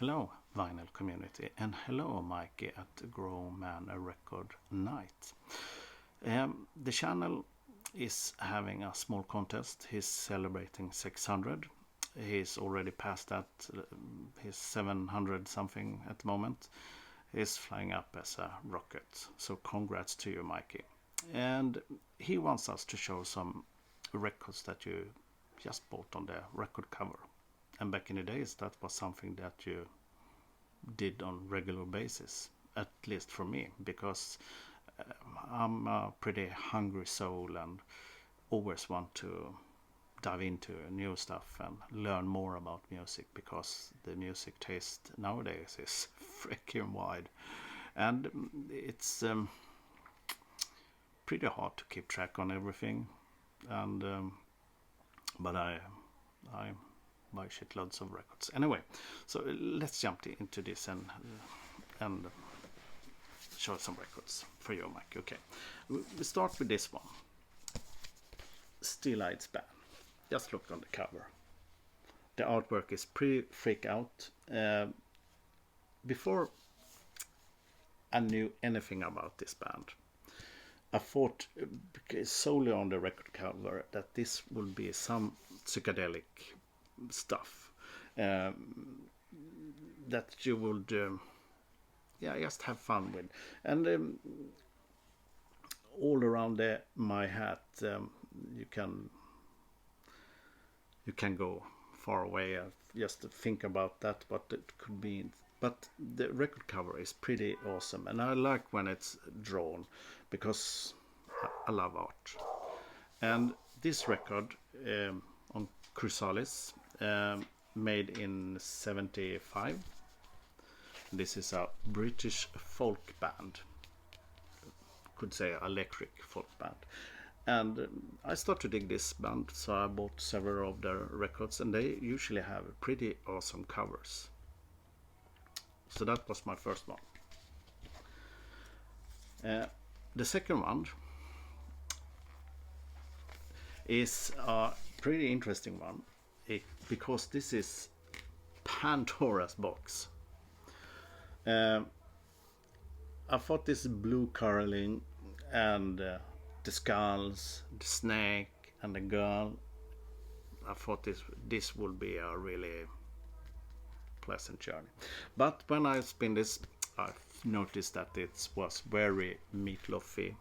Hello vinyl community, and hello Mikey at Grow Man a Record Night. The channel is having a small contest. He's celebrating 600. He's already past that. He's 700 something at the moment. He's flying up as a rocket. So congrats to you, Mikey. And he wants us to show some records that you just bought on the record cover. And back in the days, that was something that you did on regular basis, at least for me, because I'm a pretty hungry soul and always want to dive into new stuff and learn more about music, because the music taste nowadays is freaking wide, and it's pretty hard to keep track on everything. And but I buy shitloads of records anyway. So let's jump into this and show some records for you, Mike. Okay, we start with this one, Still Eyed Band. Just look on the cover. The artwork is pretty freak out. Before I knew anything about this band, I thought solely on the record cover that this would be some psychedelic stuff that you would just have fun with. And all around my hat, you can go far away just to think about that, what it could be. But the record cover is pretty awesome, and I like when it's drawn, because I love art. And this record on Chrysalis, made in 75. This is a British folk band, could say electric folk band. And I started to dig this band, so I bought several of their records, and they usually have pretty awesome covers. So that was my first one. The second one is a pretty interesting one, because this is Pandora's box. I thought this blue curling and the skulls, the snake and the girl, I thought this would be a really pleasant journey. But when I spin this, I noticed that it was very meatloafy.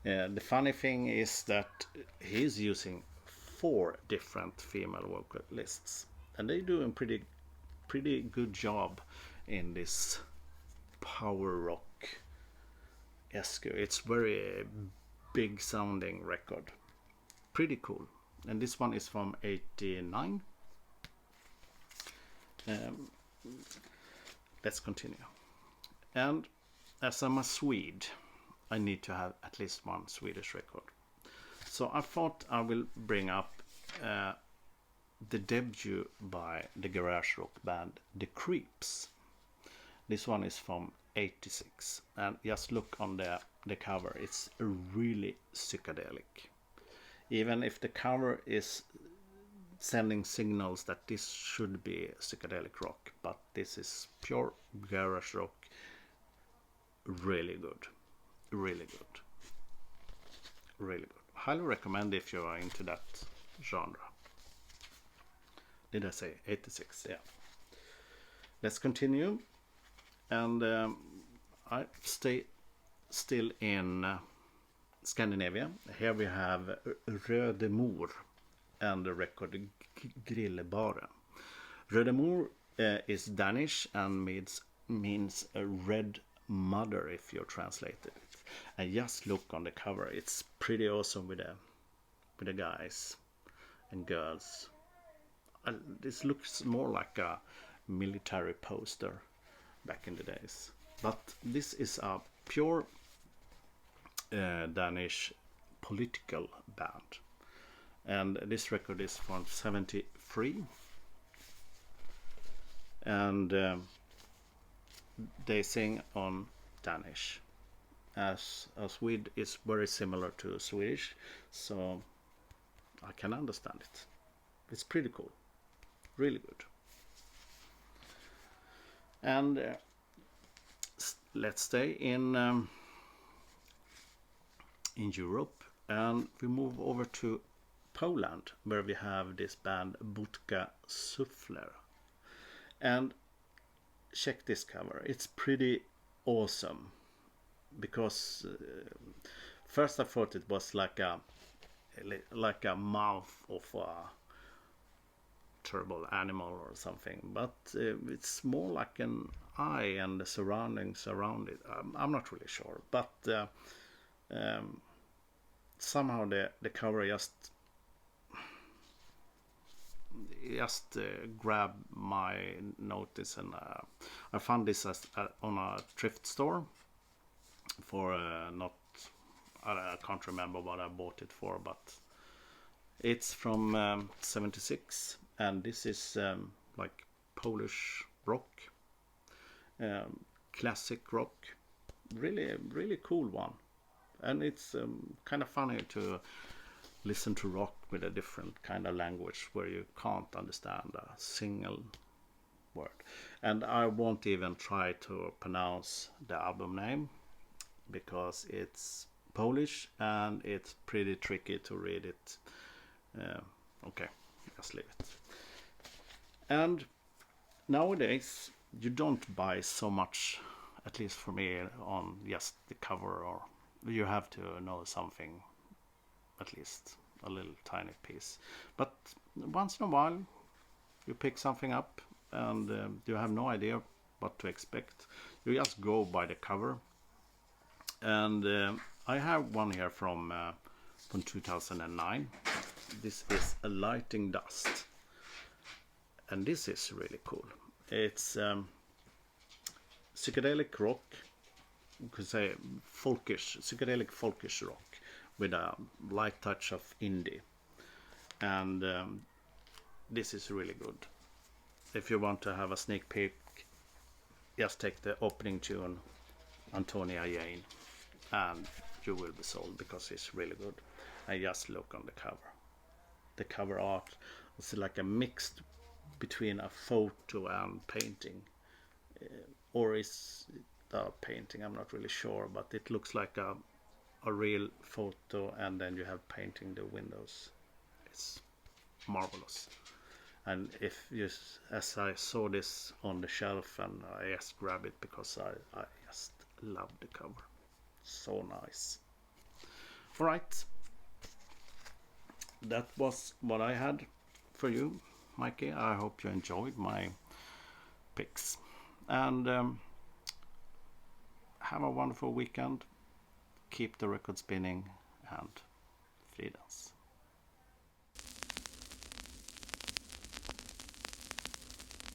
The funny thing is that he's using 4 different female vocalists, and they do a pretty good job in this power rock esque. It's very big sounding record, pretty cool. And this one is from 89. Let's continue. And as I'm a Swede, I need to have at least one Swedish record. So I thought I will bring up the debut by the garage rock band The Creeps. This one is from 86, and just look on the cover. It's really psychedelic. Even if the cover is sending signals that this should be psychedelic rock, but this is pure garage rock. Really good. Really good. Really good. Highly recommend if you are into that genre. Did I say 86? Yeah. Let's continue. And I stay still in Scandinavia. Here we have Röde Mor and the record Grillbaren. Röde Mor is Danish and means a red mother if you translate it. And just look on the cover. It's pretty awesome with the guys and girls. This looks more like a military poster back in the days. But this is a pure Danish political band. And this record is from 73. And they sing on Danish. As a Swede is very similar to Swedish, so I can understand it. It's pretty cool. Really good. And let's stay in Europe, and we move over to Poland, where we have this band Budka Souffler. And check this cover. It's pretty awesome, because first I thought it was like a mouth of a terrible animal or something, but it's more like an eye and the surroundings around it. I'm not really sure, but somehow the cover just grabbed my notice, and I found this on a thrift store for not, I can't remember what I bought it for, but it's from 76, and this is like Polish rock, classic rock, really cool one. And it's kind of funny to listen to rock with a different kind of language where you can't understand a single word. And I won't even try to pronounce the album name, because it's Polish and it's pretty tricky to read it. Okay, just leave it. And nowadays you don't buy so much, at least for me, on just the cover, or you have to know something, at least a little tiny piece. But once in a while you pick something up and you have no idea what to expect. You just go by the cover. And I have one here from 2009. This is A Lighting Dust, and this is really cool. It's psychedelic rock, you could say psychedelic folkish rock with a light touch of indie, and this is really good. If you want to have a sneak peek, just take the opening tune, Antonia Jane, and you will be sold, because it's really good. And just look on the cover. The cover art is like a mix between a photo and painting, or is it a painting? I'm not really sure, but it looks like a real photo, and then you have painting the windows. It's marvelous. And if you, as I saw this on the shelf, and I just grabbed it because I just love the cover. So nice. All right, that was what I had for you, Mikey. I hope you enjoyed my picks, and have a wonderful weekend. Keep the record spinning, and free dance.